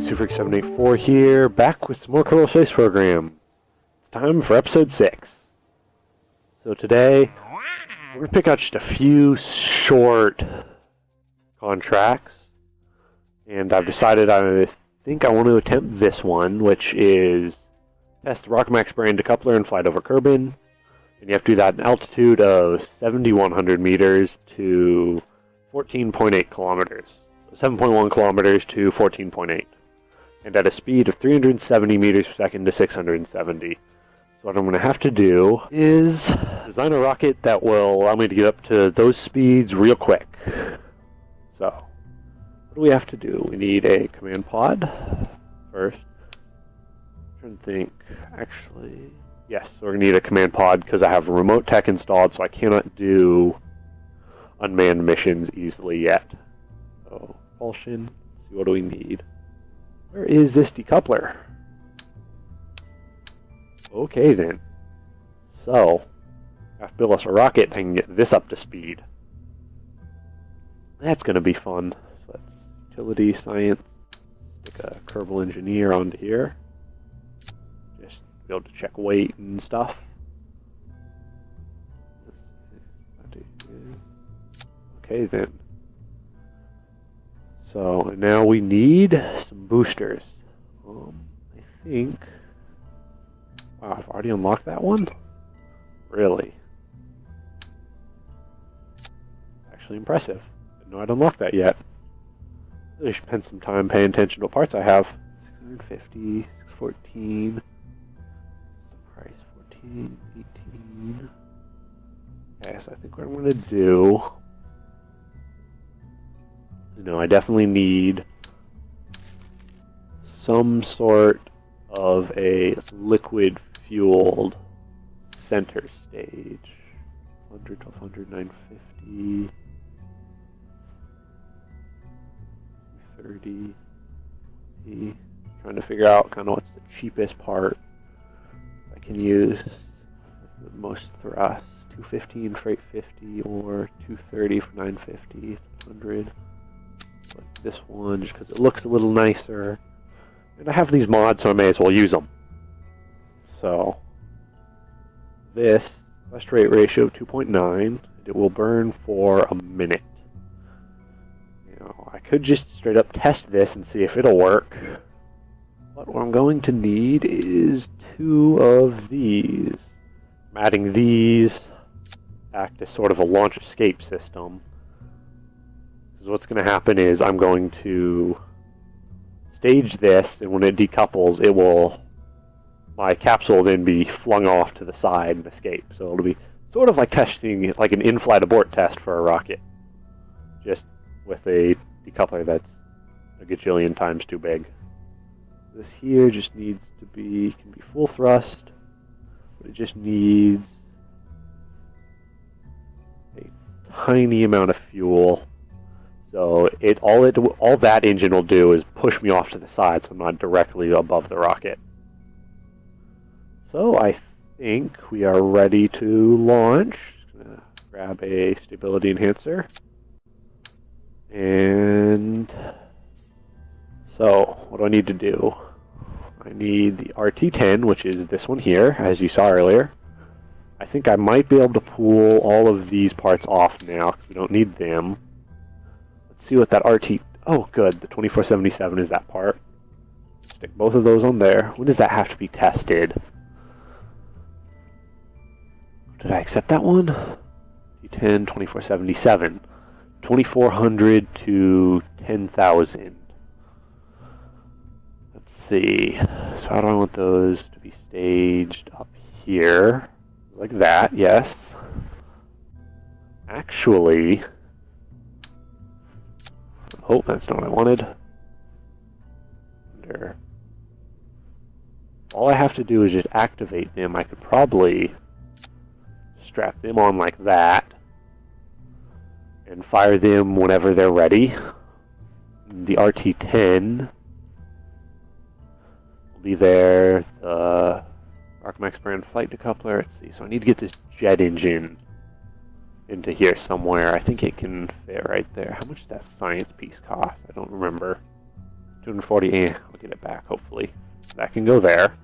Superfreak784 here, back with some more Kerbal Space Program. It's time for episode 6. So today, we're going to pick out just a few short contracts. And I've decided I think I want to attempt this one, which is test the Rocketmax brand decoupler and flight over Kerbin. And you have to do that at an altitude of 7,100 meters to 14.8 kilometers. 7.1 kilometers to 14.8. And at a speed of 370 meters per second to 670. So what I'm going to have to do is design a rocket that will allow me to get up to those speeds real quick. So, what do we have to do? We need a command pod first. I'm trying to think. Actually, yes, we're going to need a command pod because I have RemoteTech installed, so I cannot do unmanned missions easily yet. So, propulsion. Let's see, what do we need? Where is this decoupler? Okay then. So, I have to build us a rocket that can get this up to speed. That's going to be fun. So that's utility, science. Stick a Kerbal Engineer onto here. Just be able to check weight and stuff. Okay then. So now we need some boosters. I think. Wow, I've already unlocked that one? Really? Actually impressive. Didn't know I'd unlocked that yet. Really should spend some time paying attention to what parts I have. 650, 614. Price 14, 18. Okay, so I think what I'm going to do. I definitely need some sort of a liquid-fueled center stage. 100, 1200, 950, 30. Trying to figure out kind of what's the cheapest part I can use with the most thrust. 215 for 850 or 230 for 950, 100. Like this one just because it looks a little nicer. And I have these mods, so I may as well use them. So, this thrust rate ratio of 2.9, it will burn for a minute. I could just straight up test this and see if it'll work. But what I'm going to need is 2 of these. I'm adding these, act as sort of a launch escape system. Because what's going to happen is I'm going to stage this, and when it decouples, my capsule will then be flung off to the side and escape. So it'll be sort of like testing, like an in-flight abort test for a rocket. Just with a decoupler that's a gajillion times too big. This here just needs to be, can be full thrust, but it just needs a tiny amount of fuel. So all that engine will do is push me off to the side, so I'm not directly above the rocket. So I think we are ready to launch. Just gonna grab a stability enhancer. And so what do I need to do? I need the RT10, which is this one here, as you saw earlier. I think I might be able to pull all of these parts off now, because we don't need them. See what that RT... Oh, good. The 2477 is that part. Stick both of those on there. When does that have to be tested? Did I accept that one? T10, 2477. 2400 to 10,000. Let's see. So how do I want those to be staged up here? Like that, yes. Actually... Oh, that's not what I wanted. There. All I have to do is just activate them. I could probably strap them on like that and fire them whenever they're ready. The RT10 will be there. The Rocketmax brand flight decoupler. Let's see. So I need to get this jet engine into here somewhere. I think it can fit right there. How much does that science piece cost? I don't remember. 240. I'll get it back, hopefully. That can go there.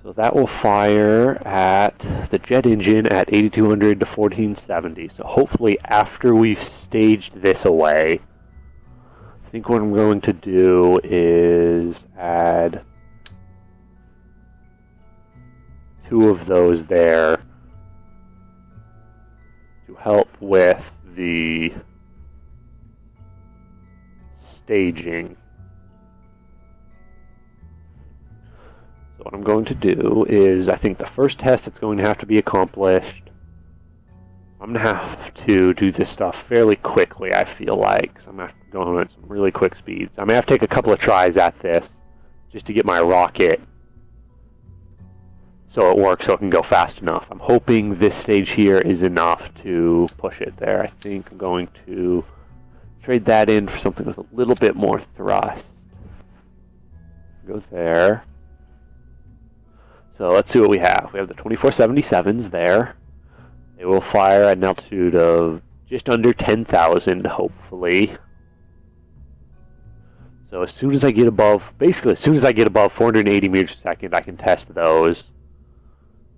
So that will fire at the jet engine at 8200 to 1470. So hopefully after we've staged this away, I think what I'm going to do is add 2 of those there to help with the staging. So what I'm going to do is, I think the first test that's going to have to be accomplished, I'm going to have to do this stuff fairly quickly, I feel like. So I'm going to have to go at some really quick speeds. I may have to take a couple of tries at this just to get my rocket so it works, so it can go fast enough. I'm hoping this stage here is enough to push it there. I think I'm going to trade that in for something with a little bit more thrust. Go there. So let's see what we have. We have the 2477s there. They will fire at an altitude of just under 10,000, hopefully. So as soon as I get above, basically as soon as I get above 480 meters per second, I can test those.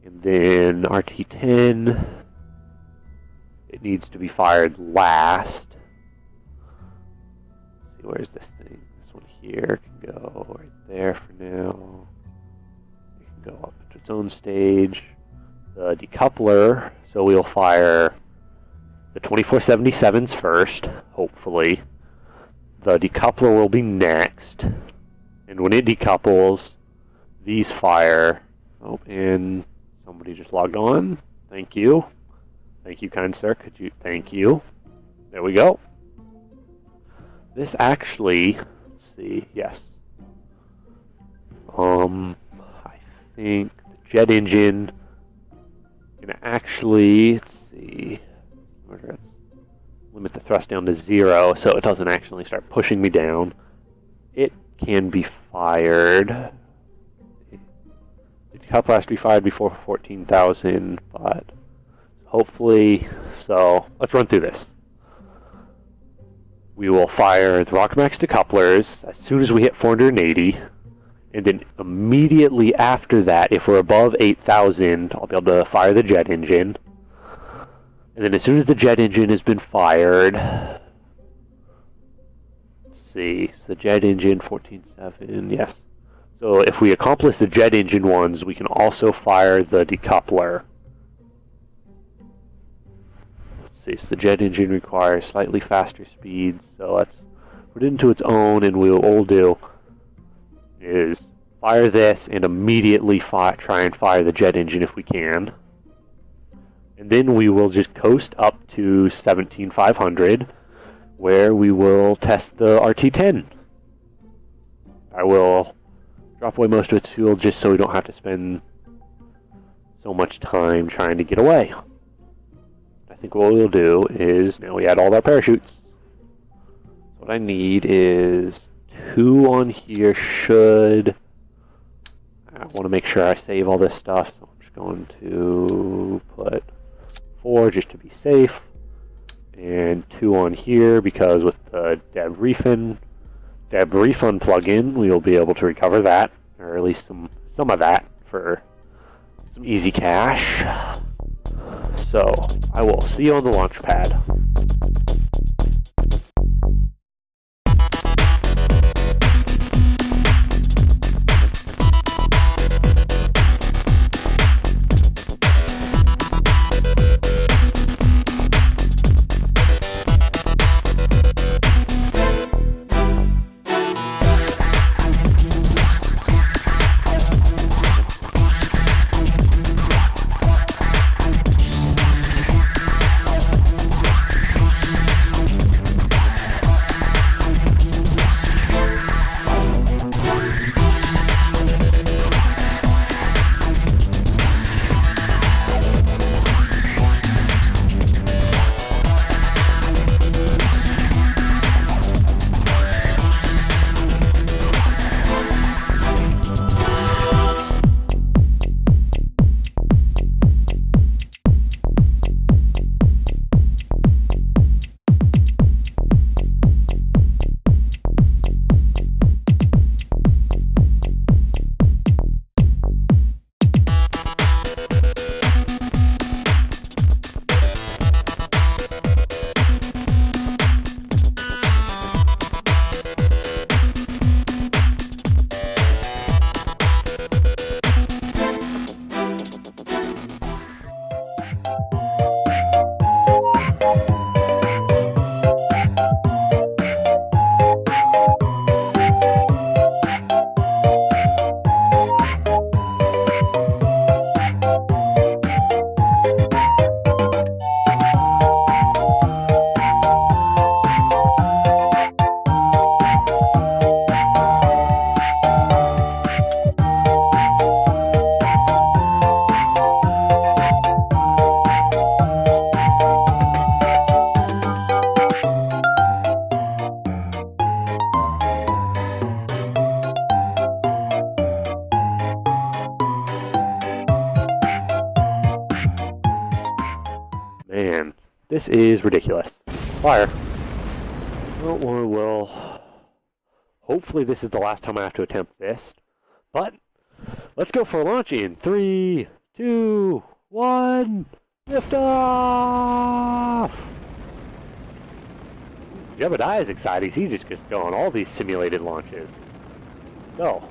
And then RT-10, it needs to be fired last. Let's see, where's this thing? This one here can go right there for now. It can go up to its own stage. The decoupler, so we'll fire the 2477s first, hopefully. The decoupler will be next. And when it decouples, these fire. Oh, and somebody just logged on. Thank you. Thank you, kind sir. Could you? Thank you. There we go. This actually, let's see, yes. I think the jet engine can actually, let's see, limit the thrust down to 0 so it doesn't actually start pushing me down. It can be fired. The decoupler has to be fired before 14,000, but hopefully, so let's run through this. We will fire the Rocketmax decouplers as soon as we hit 480, and then immediately after that, if we're above 8,000, I'll be able to fire the jet engine. And then as soon as the jet engine has been fired, let's see, so the jet engine 14.7, yes. So if we accomplish the jet engine ones, we can also fire the decoupler. Let's see, so the jet engine requires slightly faster speeds, so let's put it into its own, and what we'll do is fire this and immediately try and fire the jet engine if we can. And then we will just coast up to 17,500, where we will test the RT-10. I will drop away most of its fuel just so we don't have to spend so much time trying to get away. I think what we'll do is, now we add all our parachutes. What I need is 2 on here should... I want to make sure I save all this stuff, so I'm just going to put 4 just to be safe, and 2 on here because with the Debrefund plugin, we will be able to recover that, or at least some of that for some easy cash. So I will see you on the launch pad. This is ridiculous. Fire. Well, hopefully this is the last time I have to attempt this. But let's go for a launch in 3, 2, 1. Lift off! Jebediah is excited. He's just going all these simulated launches. So,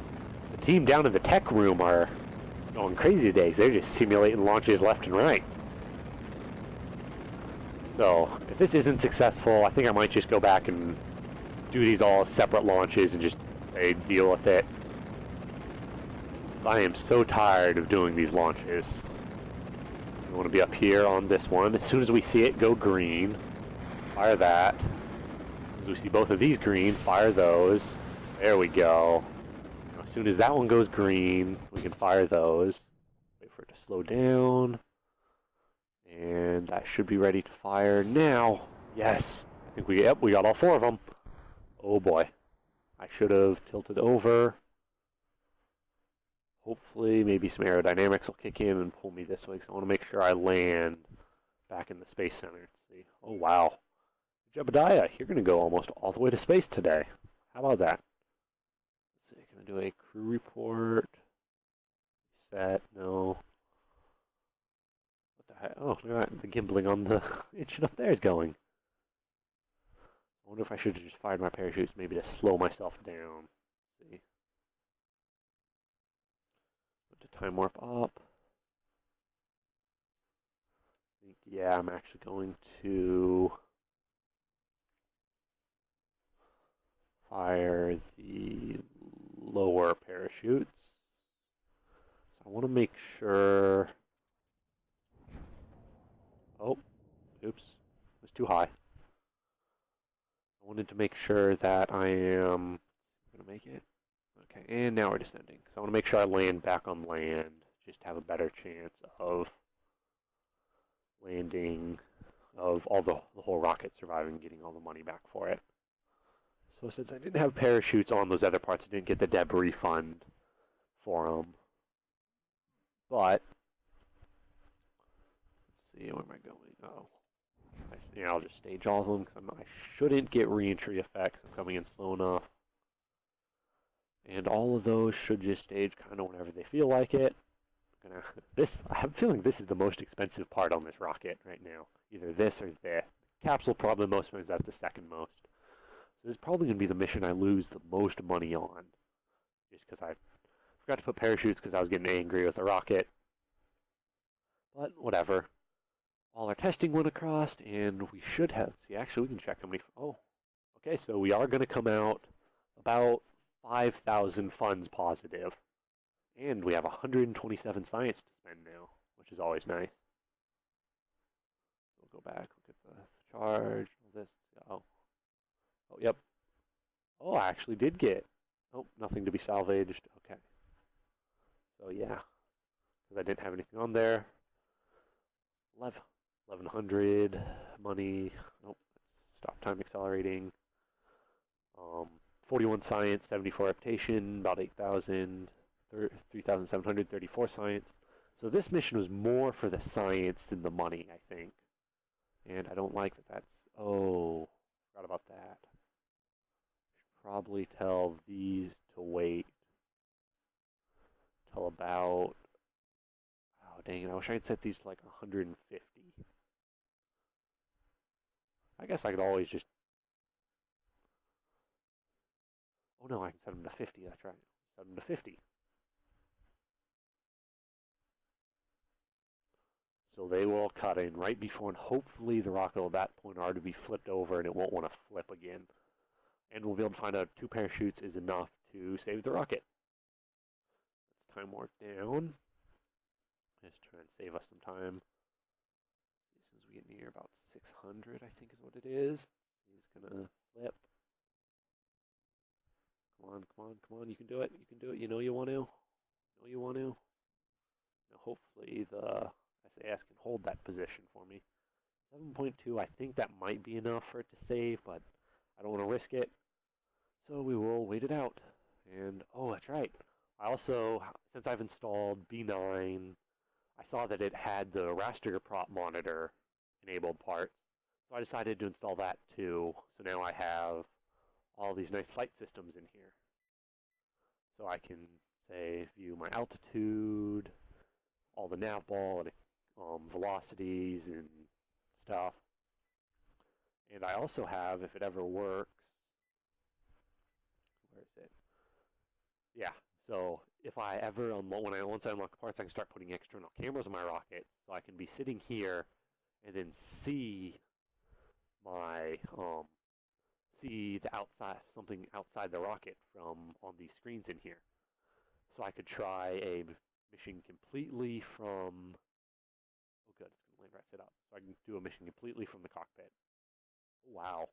the team down in the tech room are going crazy today because they're just simulating launches left and right. So, if this isn't successful, I think I might just go back and do these all separate launches and just deal with it. I am so tired of doing these launches. I want to be up here on this one. As soon as we see it go green, fire that. As we see both of these green, fire those. There we go. Now, as soon as that one goes green, we can fire those. Wait for it to slow down. And that should be ready to fire now. Yes. I think we got all 4 of them. Oh boy. I should have tilted over. Hopefully, maybe some aerodynamics will kick in and pull me this way, because I want to make sure I land back in the Space Center. Let's see. Oh, wow. Jebediah, you're going to go almost all the way to space today. How about that? Let's see. Can I do a crew report? Set? No. What the heck? Oh, look at that. The gimbling on the engine up there is going. I wonder if I should have just fired my parachutes maybe to slow myself down. Let's see. To time warp up. I think, yeah, I'm actually going to fire the lower parachutes. So I want to make sure. Oh, oops, it was too high. I wanted to make sure that I am going to make it. Okay, and now we're descending. So I want to make sure I land back on land, just to have a better chance of landing, of all the whole rocket surviving, getting all the money back for it. So since I didn't have parachutes on those other parts, I didn't get the Debrefund for them. But, let's see, where am I going? Oh, yeah, I'll just stage all of them, because I shouldn't get re-entry effects. I'm coming in slow enough. And all of those should just stage kind of whenever they feel like it. I have a feeling this is the most expensive part on this rocket right now. Either this or this. Capsule probably the most expensive, that's the second most. So this is probably going to be the mission I lose the most money on. Just because I forgot to put parachutes because I was getting angry with the rocket. But whatever. All our testing went across, and we should have... See, actually, we can check how many... Oh, okay, so we are going to come out about 5,000 funds positive. And we have 127 science to spend now, which is always nice. We'll go back, look at the charge, this, oh, yep. Oh, I actually did get, oh, nothing to be salvaged, okay. So yeah, because I didn't have anything on there. 1100 money, nope, stop time accelerating. 41 science, 74 reputation, about 8,000. 3,734 science. So this mission was more for the science than the money, I think. And I don't like that that's... Oh, forgot about that. Should probably tell these to wait till about... Oh, dang it. I wish I had set these to like 150. I guess I could always just... Oh no, I can set them to 50. That's right. Set them to 50. So they will cut in right before, and hopefully the rocket will at that point already be flipped over and it won't want to flip again. And we'll be able to find out 2 parachutes is enough to save the rocket. Let's time warp down. Just try and save us some time. As soon as we get near about 600, I think is what it is. He's gonna flip. Come on, come on, come on, you can do it, you can do it, you know you want to. You know you want to. Now hopefully the SAS can hold that position for me. 7.2, I think that might be enough for it to save, but I don't want to risk it. So we will wait it out. And, oh, that's right. I also, since I've installed B9, I saw that it had the raster prop monitor enabled parts. So I decided to install that too. So now I have all these nice flight systems in here. So I can, say, view my altitude, all the nav ball, and velocities and stuff. And I also have, if it ever works, where is it? Yeah, so if I ever, once I unlock the parts, I can start putting external cameras on my rocket, so I can be sitting here and then see my, see the outside, something outside the rocket from on these screens in here. So I could try a mission completely from, oh good, it's going to land right sit up. So I can do a mission completely from the cockpit. Wow.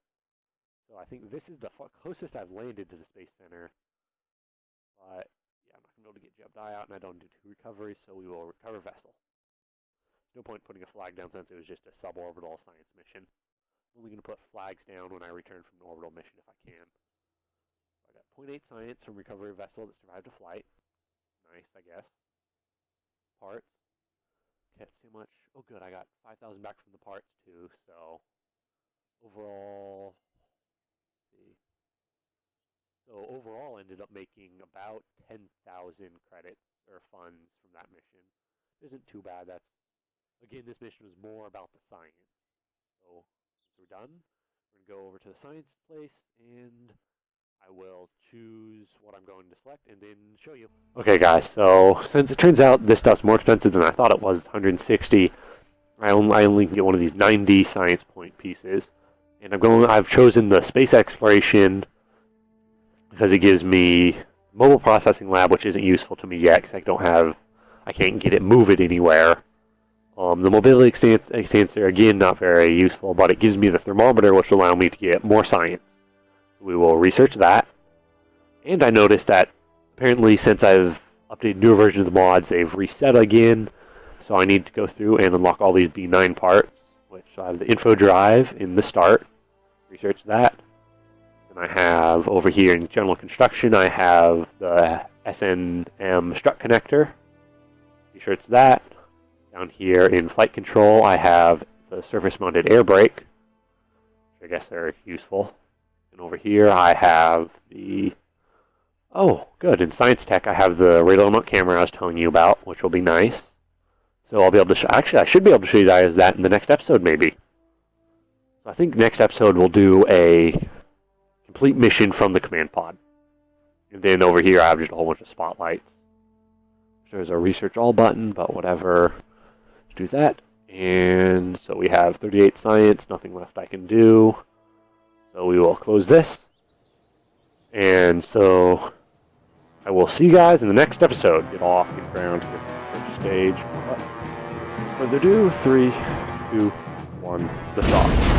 So I think this is the closest I've landed to the Space Center. But yeah, I'm not going to be able to get Jeb out, and I don't do 2 recoveries, so we will recover vessel. No point putting a flag down since it was just a suborbital science mission. I'm only going to put flags down when I return from an orbital mission if I can. So I got 0.8 science from recovery vessel that survived a flight. Nice, I guess. Parts. Can't see much. Oh good, I got 5,000 back from the parts too, so overall, let's see. So overall, ended up making about 10,000 credits or funds from that mission. Isn't too bad. That's, again, this mission was more about the science. So once we're done, we're going to go over to the science place, and I will choose what I'm going to select and then show you. Okay guys, so since it turns out this stuff's more expensive than I thought it was, 160, I only can get one of these 90 science point pieces. And I've chosen the space exploration because it gives me mobile processing lab, which isn't useful to me yet because I can't get it, move it anywhere. The mobility extensor, again, not very useful, but it gives me the thermometer, which will allow me to get more science. We will research that. And I noticed that apparently since I've updated newer versions of the mods, they've reset again. So I need to go through and unlock all these B9 parts, which I have the info drive in the start. Research that. And I have over here in general construction, I have the SNM strut connector. Research that. Down here in flight control, I have the surface mounted air brake. I guess they're useful. And over here I have the, oh good, in science tech I have the radar remote camera I was telling you about, which will be nice. So I'll be able to, actually I should be able to show you guys that in the next episode maybe. So I think next episode we'll do a complete mission from the command pod. And then over here I have just a whole bunch of spotlights. There's a research all button, but whatever. Let's do that. And so we have 38 science, nothing left I can do. So we will close this. And so I will see you guys in the next episode. Get off the ground here for the first stage. But further ado, 3, 2, 1, lift off.